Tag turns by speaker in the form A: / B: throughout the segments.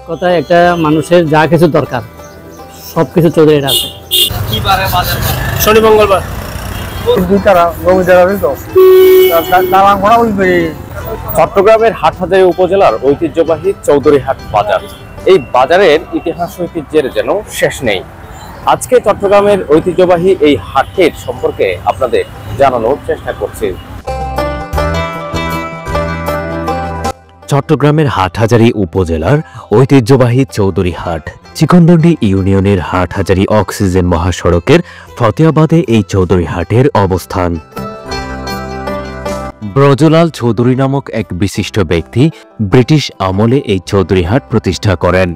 A: কথায় একটা মানুষের যা কিছু দরকার সবকিছু চৌধুরীর আছে।
B: কি বারে বাজার? শনি মঙ্গলবার।
C: চট্টগ্রামের হাটহাজারী উপজেলার ঐতিহ্যবাহী চৌধুরীহাট বাজার। এই বাজারের ইতিহাস ঐতিহ্যের যেন শেষ নেই। আজকে চট্টগ্রামের ঐতিহ্যবাহী এই হাটের সম্পর্কে আপনাদের জানানোর চেষ্টা করছি। চট্টগ্রামের হাটহাজারী উপজেলার ঐতিহ্যবাহী চৌধুরীহাট চিকনদন্ডি ইউনিয়নের হাটহাজারী অক্সিজেন মহাসড়কের ফতেয়াবাদে এই চৌধুরীহাটের অবস্থান। ব্রজলাল চৌধুরী নামক এক বিশিষ্ট ব্যক্তি ব্রিটিশ আমলে এই চৌধুরীহাট প্রতিষ্ঠা করেন।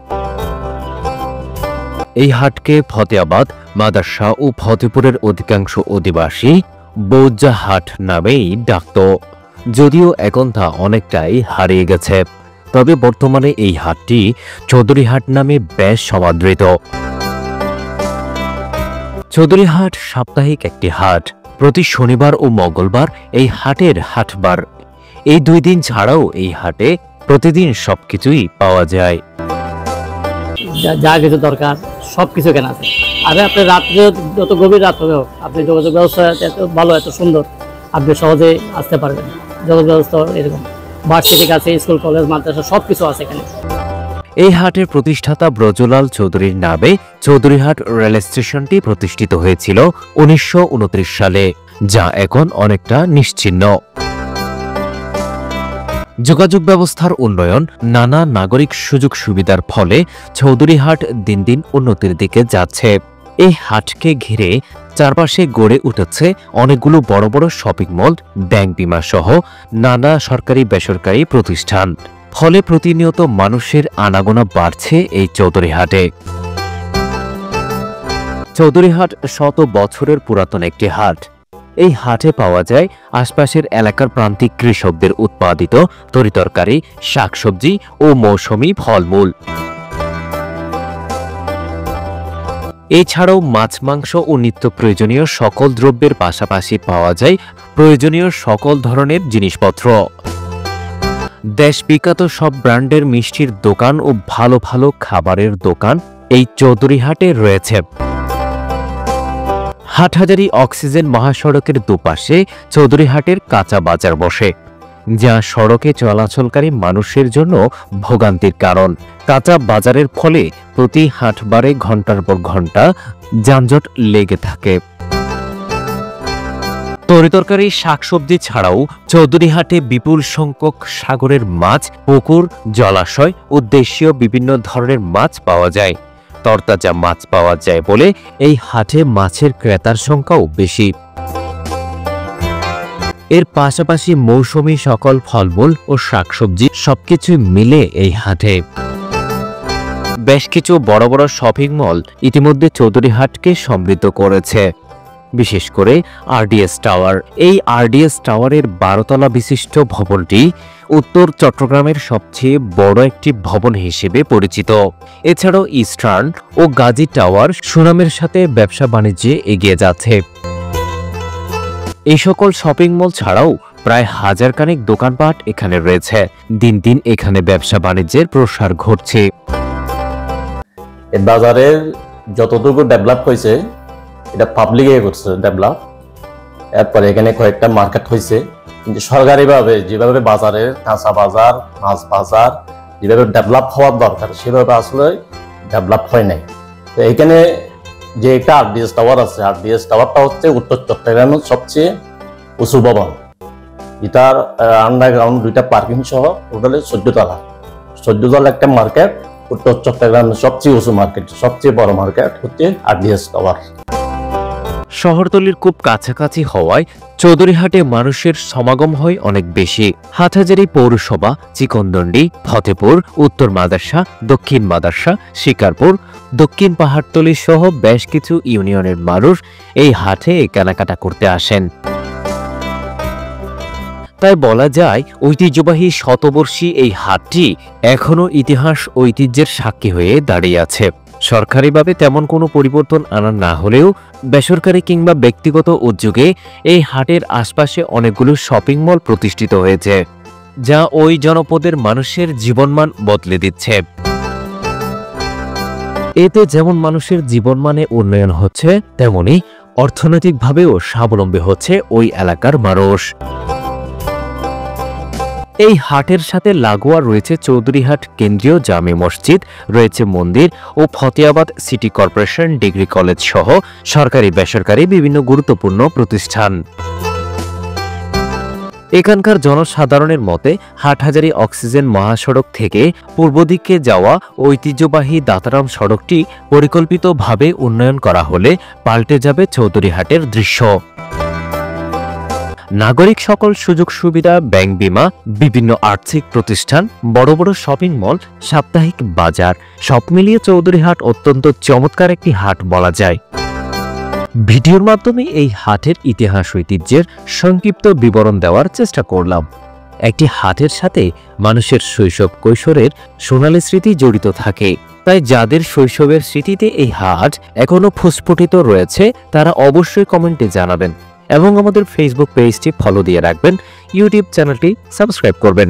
C: এই হাটকে ফতেয়াবাদ, মাদার্শা ও ফতেপুরের অধিকাংশ অধিবাসী বৌজ্জা হাট নামেই ডাকত। যদিও এখন তা অনেকটাই হারিয়ে গেছে, তবে বর্তমানে এই হাটটি চৌধুরীহাট নামে বেশ সমাদৃত। চৌধুরীহাট সাপ্তাহিক একটি হাট। প্রতি শনিবার ও মঙ্গলবার এই হাটের হাটবার। এই দুই দিন ছাড়াও এই হাটে প্রতিদিন সবকিছুই পাওয়া যায়।
A: যা কিছু দরকার সবকিছু কেনা আছে। আর আপনি রাত্রে যত গভীর রাত হবে আপনি যোগাযোগ ব্যবস্থা এত ভালো, এত সুন্দর, আপনি সহজে আসতে পারবেন। যোগাযোগ ব্যবস্থা এরকম ভার্সিটি আছে, স্কুল কলেজ মাদ্রাসা সবকিছু আছে এখানে।
C: এই হাটের প্রতিষ্ঠাতা ব্রজলাল চৌধুরীর নামে চৌধুরীহাট রেল স্টেশনটি প্রতিষ্ঠিত হয়েছিল 1929 সালে, যা এখন অনেকটা নিশ্চিহ্ন। যোগাযোগ ব্যবস্থার উন্নয়ন, নানা নাগরিক সুযোগ সুবিধার ফলে চৌধুরীহাট দিন দিন উন্নতির দিকে যাচ্ছে। এই হাটকে ঘিরে চারপাশে গড়ে উঠেছে অনেকগুলো বড় বড় শপিং মল, ব্যাংক বিমা সহ নানা সরকারি বেসরকারি প্রতিষ্ঠান। ফলে প্রতিনিয়ত মানুষের আনাগোনা বাড়ছে এই চৌধুরীহাটে। চৌধুরীহাট শত বছরের পুরাতন একটি হাট। এই হাটে পাওয়া যায় আশপাশের এলাকার প্রান্তিক কৃষকদের উৎপাদিত তরিতরকারি, শাকসবজি ও মৌসুমী ফলমূল। এছাড়াও মাছ, মাংস ও নিত্য প্রয়োজনীয় সকল দ্রব্যের পাশাপাশি পাওয়া যায় প্রয়োজনীয় সকল ধরনের জিনিসপত্র। দেশ বিখ্যাত সব ব্র্যান্ডের মিষ্টির দোকান ও ভালো ভালো খাবারের দোকান এই চৌধুরীহাটে রয়েছে। হাটহাজারী অক্সিজেন মহাসড়কের দুপাশে চৌধুরীহাটের কাঁচা বাজার বসে, যা সড়কে চলাচলকারী মানুষের জন্য ভোগান্তির কারণ। কাঁচা বাজারের ফলে প্রতি হাটবারে ঘন্টার পর ঘন্টা যানজট লেগে থাকে। তরিতরকারি, শাকসবজি ছাড়াও চৌধুরীহাটে বিপুল সংখ্যক সাগরের মাছ, পুকুর, জলাশয় ও দেশীয় বিভিন্ন ধরনের মাছ পাওয়া যায়। তরতাজা মাছ পাওয়া যায় বলে এই হাটে মাছের ক্রেতার সংখ্যাও বেশি। এর পাশাপাশি মৌসুমী সকল ফলমূল ও শাকসবজি সবকিছু মিলে এই হাটে বেশ কিছু বড় বড় শপিং মল ইতিমধ্যে চৌধুরীহাটকে সমৃদ্ধ করেছে। বিশেষ করে আরডিএস টাওয়ার। এই আরডিএস টাওয়ারের 12 তলা বিশিষ্ট ভবনটি উত্তর চট্টগ্রামের সবচেয়ে বড় একটি ভবন হিসেবে পরিচিত। এছাড়াও ইস্টার্ন ও গাজী টাওয়ার সুনামের সাথে ব্যবসা বাণিজ্যে এগিয়ে যাচ্ছে। এই সকল শপিং মল ছাড়াও প্রায় 1000 খানেক দোকানপাট এখানে রয়েছে। দিন দিন এখানে ব্যবসা বাণিজ্যের প্রসার ঘটছে।
D: এই বাজারের যতটুকু ডেভেলপ হয়েছে এটা পাবলিকে করছে ডেভেলপ। এরপরে এখানে কয়েকটা মার্কেট হয়েছে, কিন্তু সরকারিভাবে যেভাবে বাজারের কাঁচা বাজার, মাছ বাজার যেভাবে ডেভেলপ হওয়ার দরকার সেভাবে আসলে ডেভেলপ হয় নাই। তো এখানে যে একটা আরডিএস টাওয়ার আছে, আরডিএস টাওয়ারটা হচ্ছে উত্তর চট্টগ্রামের সবচেয়ে উঁচু ভবন। এটার আন্ডারগ্রাউন্ড 2টা পার্কিং সহ টোটালি 14 তলা একটা মার্কেট। উত্তর চট্টগ্রামের সবচেয়ে উঁচু মার্কেট, সবচেয়ে বড় মার্কেট হচ্ছে আরডিএস টাওয়ার।
C: শহরতলির খুব কাছাকাছি হওয়ায় চৌধুরীহাটে মানুষের সমাগম হয় অনেক বেশি। হাটহাজারী পৌরসভা, চিকনদন্ডি, ফতেপুর, উত্তর মাদার্শা, দক্ষিণ মাদার্শা, শিকারপুর, দক্ষিণ পাহাড়তলি সহ বেশ কিছু ইউনিয়নের মানুষ এই হাটে কেনাকাটা করতে আসেন। তাই বলা যায় ঐতিহ্যবাহী শতবর্ষী এই হাটটি এখনো ইতিহাস ঐতিহ্যের সাক্ষী হয়ে দাঁড়িয়ে আছে। সরকারিভাবে তেমন কোনো পরিবর্তন আনা না হলেও বেসরকারি কিংবা ব্যক্তিগত উদ্যোগে এই হাটের আশপাশে অনেকগুলো শপিং মল প্রতিষ্ঠিত হয়েছে, যা ওই জনপদের মানুষের জীবনমান বদলে দিচ্ছে। এতে যেমন মানুষের জীবনমানে উন্নয়ন হচ্ছে, তেমনি অর্থনৈতিকভাবেও স্বাবলম্বী হচ্ছে ওই এলাকার মানুষ। এই হাটের সাথে লাগোয়া রয়েছে চৌধুরীহাট কেন্দ্রীয় জামে মসজিদ, রয়েছে মন্দির ও Fateyabad city corporation degree college সহ সরকারি বেসরকারি বিভিন্ন গুরুত্বপূর্ণ প্রতিষ্ঠান। এখানকার জনসাধারণের মতে হাটহাজারী অক্সিজেন মহাসড়ক থেকে পূর্ব দিকে যাওয়া ঐতিহ্যবাহী দাতারাম সড়কটি পরিকল্পিতভাবে উন্নয়ন করা হলে পাল্টে যাবে চৌধুরীহাটের দৃশ্য। নাগরিক সকল সুযোগ সুবিধা, ব্যাংক বিমা, বিভিন্ন আর্থিক প্রতিষ্ঠান, বড় বড় শপিং মল, সাপ্তাহিক বাজার সব মিলিয়ে চৌধুরীহাট অত্যন্ত চমৎকার একটি হাট বলা যায়। ভিডিওর মাধ্যমে এই হাটের ইতিহাস ঐতিহ্যের সংক্ষিপ্ত বিবরণ দেওয়ার চেষ্টা করলাম। একটি হাটের সাথে মানুষের শৈশব কৈশোরের সোনালী স্মৃতি জড়িত থাকে, তাই যাদের শৈশবের স্মৃতিতে এই হাট এখনো প্রস্ফুটিত রয়েছে তারা অবশ্যই কমেন্টে জানাবেন এবং আমাদের ফেসবুক পেজটি ফলো দিয়ে রাখবেন, ইউটিউব চ্যানেলটি সাবস্ক্রাইব করবেন।